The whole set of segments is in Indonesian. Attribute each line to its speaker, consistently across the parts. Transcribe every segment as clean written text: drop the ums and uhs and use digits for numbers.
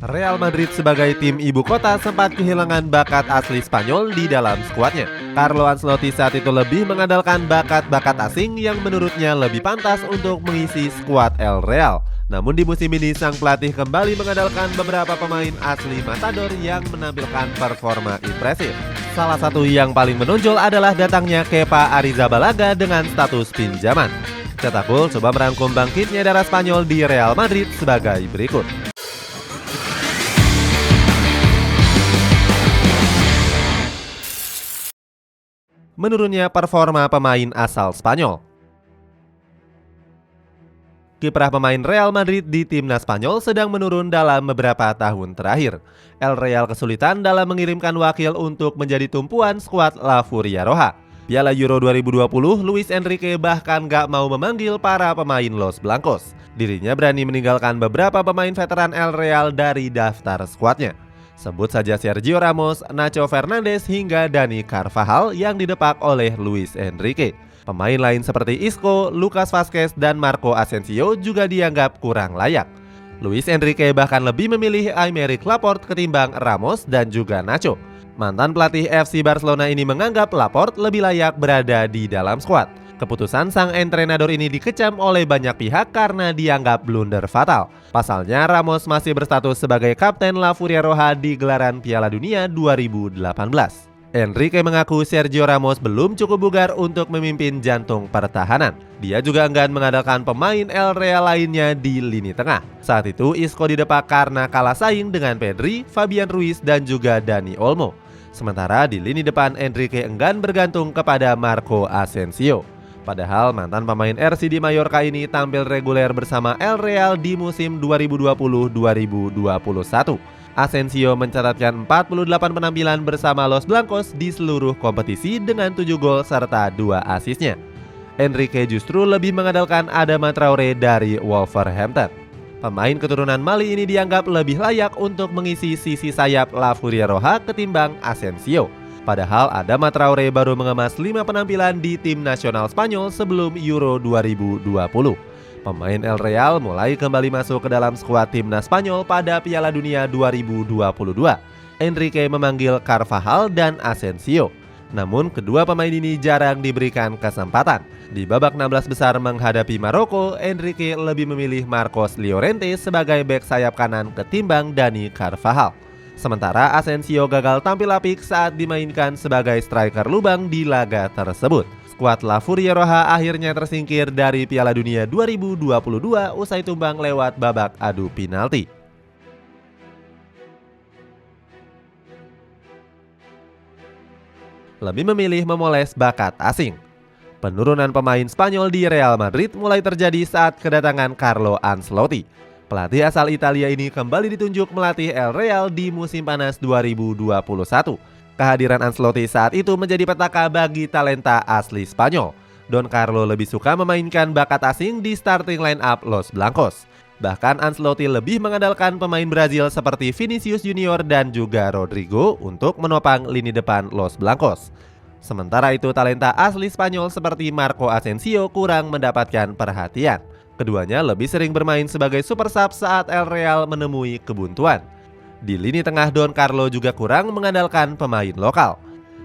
Speaker 1: Real Madrid sebagai tim ibu kota sempat kehilangan bakat asli Spanyol di dalam skuadnya. Carlo Ancelotti saat itu lebih mengandalkan bakat-bakat asing yang menurutnya lebih pantas untuk mengisi skuad El Real. Namun di musim ini sang pelatih kembali mengandalkan beberapa pemain asli Matador yang menampilkan performa impresif. Salah satu yang paling menonjol adalah datangnya Kepa Arrizabalaga dengan status pinjaman. Cetak Gol coba merangkum bangkitnya darah Spanyol di Real Madrid sebagai berikut. Menurunnya performa pemain asal Spanyol. Kiprah pemain Real Madrid di timnas Spanyol sedang menurun dalam beberapa tahun terakhir. El Real kesulitan dalam mengirimkan wakil untuk menjadi tumpuan skuad La Furia Roja. Piala Euro 2020, Luis Enrique bahkan gak mau memanggil para pemain Los Blancos. Dirinya berani meninggalkan beberapa pemain veteran El Real dari daftar skuadnya. Sebut saja Sergio Ramos, Nacho Fernandes hingga Dani Carvajal yang didepak oleh Luis Enrique. Pemain lain seperti Isco, Lucas Vazquez, dan Marco Asensio juga dianggap kurang layak. Luis Enrique bahkan lebih memilih Aymeric Laporte ketimbang Ramos dan juga Nacho. Mantan pelatih FC Barcelona ini menganggap Laporte lebih layak berada di dalam skuad. Keputusan sang entrenador ini dikecam oleh banyak pihak karena dianggap blunder fatal. Pasalnya Ramos masih berstatus sebagai kapten La Furia Roja di gelaran Piala Dunia 2018. Enrique mengaku Sergio Ramos belum cukup bugar untuk memimpin jantung pertahanan. Dia juga enggan mengandalkan pemain El Real lainnya di lini tengah. Saat itu Isco didepak karena kalah saing dengan Pedri, Fabian Ruiz, dan juga Dani Olmo. Sementara di lini depan Enrique enggan bergantung kepada Marco Asensio. Padahal mantan pemain RCD Mallorca ini tampil reguler bersama El Real di musim 2020-2021. Asensio mencatatkan 48 penampilan bersama Los Blancos di seluruh kompetisi dengan 7 gol serta 2 asisnya. Enrique justru lebih mengandalkan Adama Traore dari Wolverhampton. Pemain keturunan Mali ini dianggap lebih layak untuk mengisi sisi sayap La Furia Roja ketimbang Asensio. Padahal Adama Traore baru mengemas 5 penampilan di tim nasional Spanyol sebelum Euro 2020. Pemain El Real mulai kembali masuk ke dalam skuad timnas Spanyol pada Piala Dunia 2022. Enrique memanggil Carvajal dan Asensio. Namun kedua pemain ini jarang diberikan kesempatan. Di babak 16 besar menghadapi Maroko, Enrique lebih memilih Marcos Llorente sebagai bek sayap kanan ketimbang Dani Carvajal. Sementara Asensio gagal tampil apik saat dimainkan sebagai striker lubang di laga tersebut. Skuad La Furia Roja akhirnya tersingkir dari Piala Dunia 2022 usai tumbang lewat babak adu penalti. Lebih memilih memoles bakat asing. Penurunan pemain Spanyol di Real Madrid mulai terjadi saat kedatangan Carlo Ancelotti. Pelatih asal Italia ini kembali ditunjuk melatih El Real di musim panas 2021. Kehadiran Ancelotti saat itu menjadi petaka bagi talenta asli Spanyol. Don Carlo lebih suka memainkan bakat asing di starting line up Los Blancos. Bahkan Ancelotti lebih mengandalkan pemain Brazil seperti Vinicius Junior dan juga Rodrigo untuk menopang lini depan Los Blancos. Sementara itu talenta asli Spanyol seperti Marco Asensio kurang mendapatkan perhatian. Keduanya lebih sering bermain sebagai super sub saat El Real menemui kebuntuan. Di lini tengah Don Carlo juga kurang mengandalkan pemain lokal.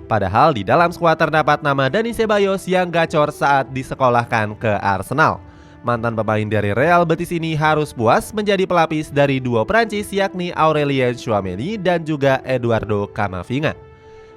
Speaker 1: Padahal di dalam skuad terdapat nama Dani Ceballos yang gacor saat disekolahkan ke Arsenal. Mantan pemain dari Real Betis ini harus puas menjadi pelapis dari duo Prancis yakni Aurelien Tchouaméni dan juga Eduardo Camavinga.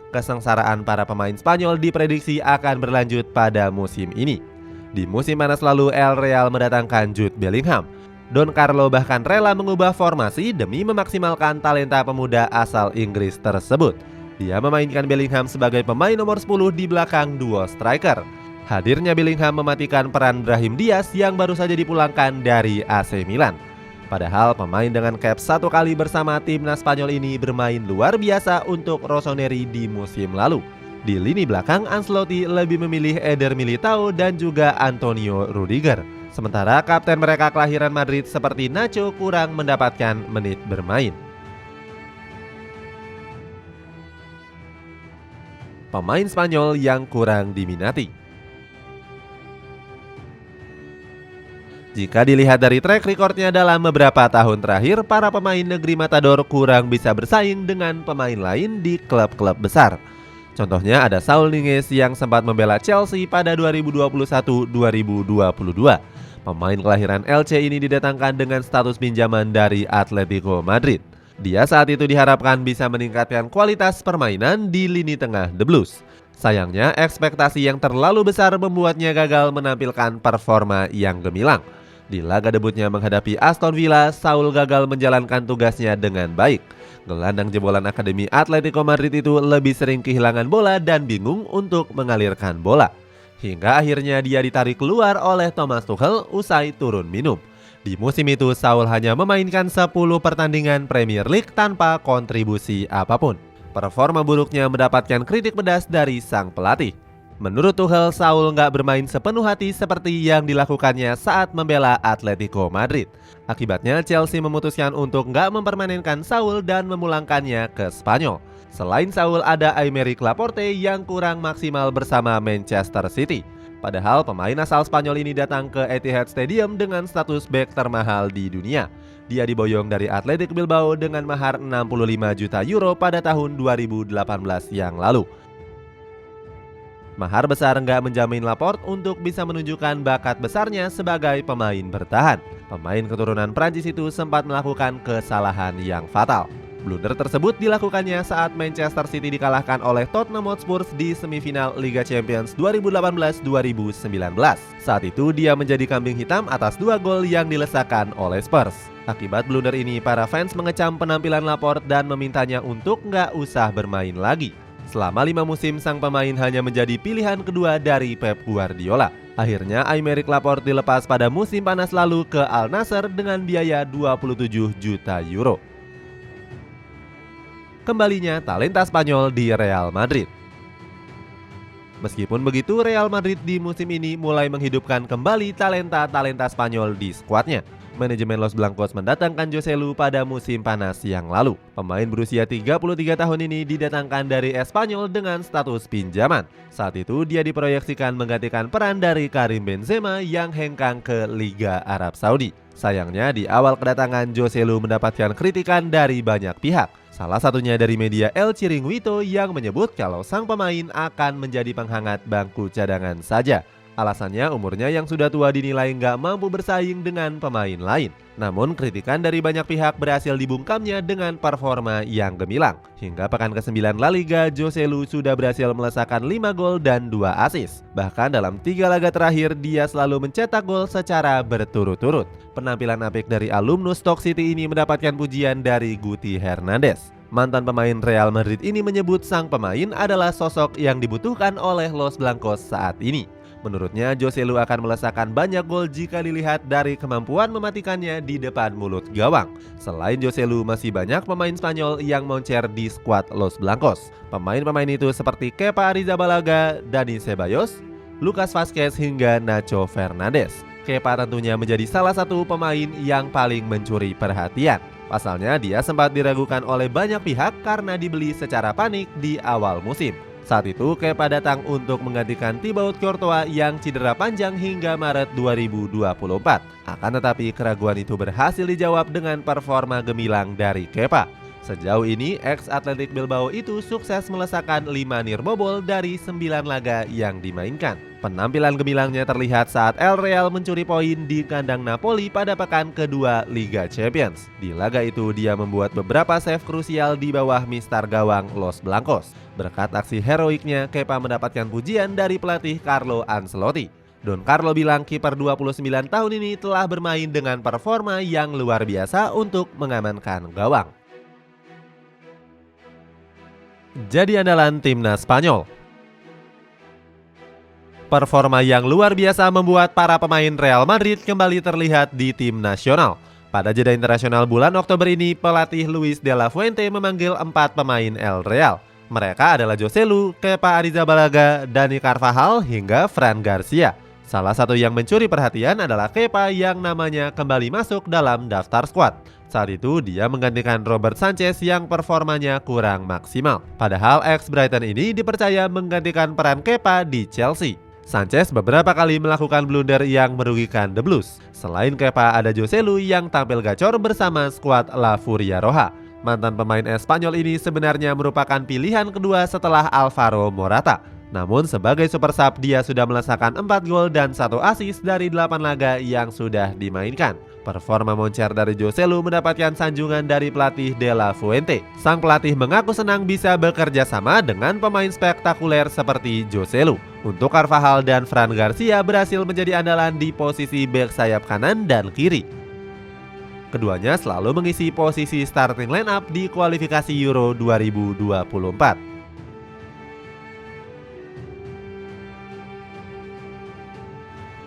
Speaker 1: Kesengsaraan para pemain Spanyol diprediksi akan berlanjut pada musim ini. Di musim panas lalu El Real mendatangkan Jude Bellingham. Don Carlo bahkan rela mengubah formasi demi memaksimalkan talenta pemuda asal Inggris tersebut. Dia memainkan Bellingham sebagai pemain nomor 10 di belakang duo striker. Hadirnya Bellingham mematikan peran Brahim Diaz yang baru saja dipulangkan dari AC Milan. Padahal pemain dengan cap 1 kali bersama timnas Spanyol ini bermain luar biasa untuk Rossoneri di musim lalu. Di lini belakang Ancelotti lebih memilih Eder Militao dan juga Antonio Rudiger. Sementara kapten mereka kelahiran Madrid seperti Nacho kurang mendapatkan menit bermain. Pemain Spanyol yang kurang diminati. Jika dilihat dari track recordnya dalam beberapa tahun terakhir, para pemain negeri Matador kurang bisa bersaing dengan pemain lain di klub-klub besar. Contohnya ada Saul Niguez yang sempat membela Chelsea pada 2021-2022. Pemain kelahiran Elche ini didatangkan dengan status pinjaman dari Atletico Madrid. Dia saat itu diharapkan bisa meningkatkan kualitas permainan di lini tengah The Blues. Sayangnya, ekspektasi yang terlalu besar membuatnya gagal menampilkan performa yang gemilang. Di laga debutnya menghadapi Aston Villa, Saul gagal menjalankan tugasnya dengan baik. Gelandang jebolan Akademi Atletico Madrid itu lebih sering kehilangan bola dan bingung untuk mengalirkan bola. Hingga akhirnya dia ditarik keluar oleh Thomas Tuchel usai turun minum. Di musim itu, Saul hanya memainkan 10 pertandingan Premier League tanpa kontribusi apapun. Performa buruknya mendapatkan kritik pedas dari sang pelatih. Menurut Tuchel, Saul nggak bermain sepenuh hati seperti yang dilakukannya saat membela Atletico Madrid. Akibatnya, Chelsea memutuskan untuk nggak mempermanenkan Saul dan memulangkannya ke Spanyol. Selain Saul, ada Aymeric Laporte yang kurang maksimal bersama Manchester City. Padahal pemain asal Spanyol ini datang ke Etihad Stadium dengan status bek termahal di dunia. Dia diboyong dari Athletic Bilbao dengan mahar 65 juta euro pada tahun 2018 yang lalu. Mahar besar nggak menjamin Laporte untuk bisa menunjukkan bakat besarnya sebagai pemain bertahan. Pemain keturunan Prancis itu sempat melakukan kesalahan yang fatal. Blunder tersebut dilakukannya saat Manchester City dikalahkan oleh Tottenham Hotspur di semifinal Liga Champions 2018-2019. Saat itu dia menjadi kambing hitam atas 2 gol yang dilesakan oleh Spurs. Akibat blunder ini, para fans mengecam penampilan Laporte dan memintanya untuk nggak usah bermain lagi. Selama 5 musim, sang pemain hanya menjadi pilihan kedua dari Pep Guardiola. Akhirnya, Aymeric Laporte dilepas pada musim panas lalu ke Al Nassr dengan biaya 27 juta euro. Kembalinya talenta Spanyol di Real Madrid. Meskipun begitu, Real Madrid di musim ini mulai menghidupkan kembali talenta-talenta Spanyol di skuadnya. Manajemen Los Blancos mendatangkan José Lu pada musim panas yang lalu. Pemain berusia 33 tahun ini didatangkan dari Espanyol dengan status pinjaman. Saat itu dia diproyeksikan menggantikan peran dari Karim Benzema yang hengkang ke Liga Arab Saudi. Sayangnya di awal kedatangan José Lu mendapatkan kritikan dari banyak pihak. Salah satunya dari media El Chiringuito yang menyebut kalau sang pemain akan menjadi penghangat bangku cadangan saja. Alasannya umurnya yang sudah tua dinilai nggak mampu bersaing dengan pemain lain. Namun kritikan dari banyak pihak berhasil dibungkamnya dengan performa yang gemilang. Hingga pekan ke-9 La Liga, José Lu sudah berhasil melesakkan 5 gol dan 2 assist. Bahkan dalam 3 laga terakhir dia selalu mencetak gol secara berturut-turut. Penampilan apik dari alumnus Stoke City ini mendapatkan pujian dari Guti Hernandez. Mantan pemain Real Madrid ini menyebut sang pemain adalah sosok yang dibutuhkan oleh Los Blancos saat ini. Menurutnya, José Lu akan melesakkan banyak gol jika dilihat dari kemampuan mematikannya di depan mulut gawang. Selain José Lu, masih banyak pemain Spanyol yang moncer di skuad Los Blancos. Pemain-pemain itu seperti Kepa Arrizabalaga, Dani Ceballos, Lucas Vázquez hingga Nacho Fernandez. Kepa tentunya menjadi salah satu pemain yang paling mencuri perhatian. Pasalnya, dia sempat diragukan oleh banyak pihak karena dibeli secara panik di awal musim. Saat itu, Kepa datang untuk menggantikan Thibaut Courtois yang cedera panjang hingga Maret 2024. Akan tetapi, keraguan itu berhasil dijawab dengan performa gemilang dari Kepa. Sejauh ini, ex-Athletic Bilbao itu sukses melesakkan 5 nirbobol dari 9 laga yang dimainkan. Penampilan gemilangnya terlihat saat El Real mencuri poin di kandang Napoli pada pekan kedua Liga Champions. Di laga itu, dia membuat beberapa save krusial di bawah mistar gawang Los Blancos. Berkat aksi heroiknya, Kepa mendapatkan pujian dari pelatih Carlo Ancelotti. Don Carlo bilang kiper 29 tahun ini telah bermain dengan performa yang luar biasa untuk mengamankan gawang. Jadi andalan timnas Spanyol. Performa yang luar biasa membuat para pemain Real Madrid kembali terlihat di tim nasional. Pada jeda internasional bulan Oktober ini, pelatih Luis de la Fuente memanggil 4 pemain El Real. Mereka adalah José Lu, Kepa Arrizabalaga, Dani Carvajal hingga Fran Garcia. Salah satu yang mencuri perhatian adalah Kepa yang namanya kembali masuk dalam daftar skuad. Saat itu dia menggantikan Robert Sanchez yang performanya kurang maksimal. Padahal ex Brighton ini dipercaya menggantikan peran Kepa di Chelsea. Sanchez beberapa kali melakukan blunder yang merugikan The Blues. Selain Kepa, ada Joselu yang tampil gacor bersama skuad La Furia Roja. Mantan pemain Espanyol ini sebenarnya merupakan pilihan kedua setelah Alvaro Morata. Namun sebagai super sub dia sudah melesakkan 4 gol dan 1 assist dari 8 laga yang sudah dimainkan. Performa moncer dari Joselu mendapatkan sanjungan dari pelatih De La Fuente. Sang pelatih mengaku senang bisa bekerja sama dengan pemain spektakuler seperti Joselu. Untuk Carvajal dan Fran Garcia berhasil menjadi andalan di posisi bek sayap kanan dan kiri. Keduanya selalu mengisi posisi starting lineup di kualifikasi Euro 2024.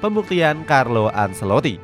Speaker 1: Pembuktian Carlo Ancelotti.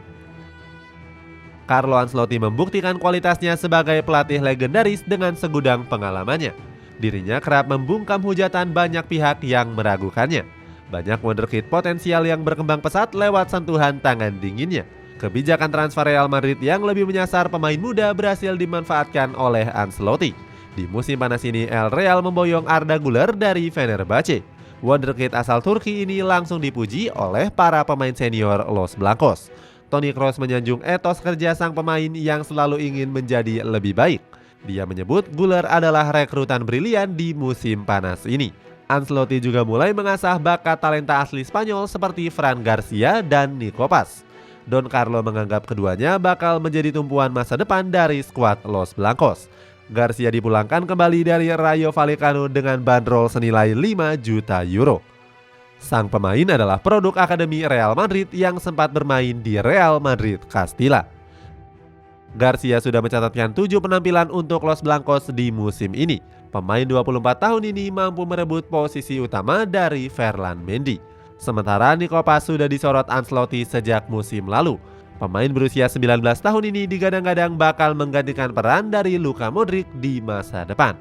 Speaker 1: Carlo Ancelotti membuktikan kualitasnya sebagai pelatih legendaris dengan segudang pengalamannya. Dirinya kerap membungkam hujatan banyak pihak yang meragukannya. Banyak wonderkid potensial yang berkembang pesat lewat sentuhan tangan dinginnya. Kebijakan transfer Real Madrid yang lebih menyasar pemain muda berhasil dimanfaatkan oleh Ancelotti. Di musim panas ini El Real memboyong Arda Güler dari Fenerbahce. Wonderkid asal Turki ini langsung dipuji oleh para pemain senior Los Blancos. Toni Kroos menyanjung etos kerja sang pemain yang selalu ingin menjadi lebih baik. Dia menyebut Güler adalah rekrutan brilian di musim panas ini. Ancelotti juga mulai mengasah bakat talenta asli Spanyol seperti Fran Garcia dan Nico Paz. Don Carlo menganggap keduanya bakal menjadi tumpuan masa depan dari skuad Los Blancos. Garcia dipulangkan kembali dari Rayo Vallecano dengan bandrol senilai 5 juta euro. Sang pemain adalah produk akademi Real Madrid yang sempat bermain di Real Madrid Castilla. Garcia sudah mencatatkan 7 penampilan untuk Los Blancos di musim ini. Pemain 24 tahun ini mampu merebut posisi utama dari Ferland Mendy. Sementara Nico Paz sudah disorot Ancelotti sejak musim lalu. Pemain berusia 19 tahun ini digadang-gadang bakal menggantikan peran dari Luka Modric di masa depan.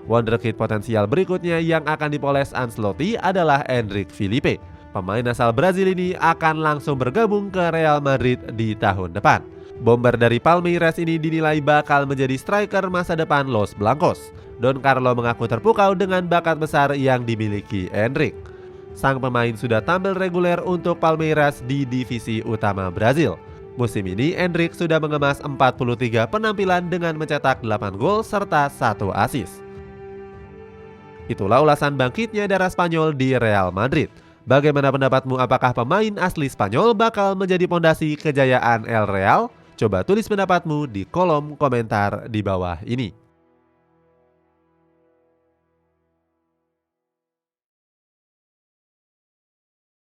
Speaker 1: Wonderkid potensial berikutnya yang akan dipoles Ancelotti adalah Endrick Filipe. Pemain asal Brazil ini akan langsung bergabung ke Real Madrid di tahun depan. Bomber dari Palmeiras ini dinilai bakal menjadi striker masa depan Los Blancos. Don Carlo mengaku terpukau dengan bakat besar yang dimiliki Endrick. Sang pemain sudah tampil reguler untuk Palmeiras di divisi utama Brazil. Musim ini Endrick sudah mengemas 43 penampilan dengan mencetak 8 gol serta 1 assist. Itulah ulasan bangkitnya darah Spanyol di Real Madrid. Bagaimana pendapatmu, apakah pemain asli Spanyol bakal menjadi pondasi kejayaan El Real? Coba tulis pendapatmu di kolom komentar di bawah ini.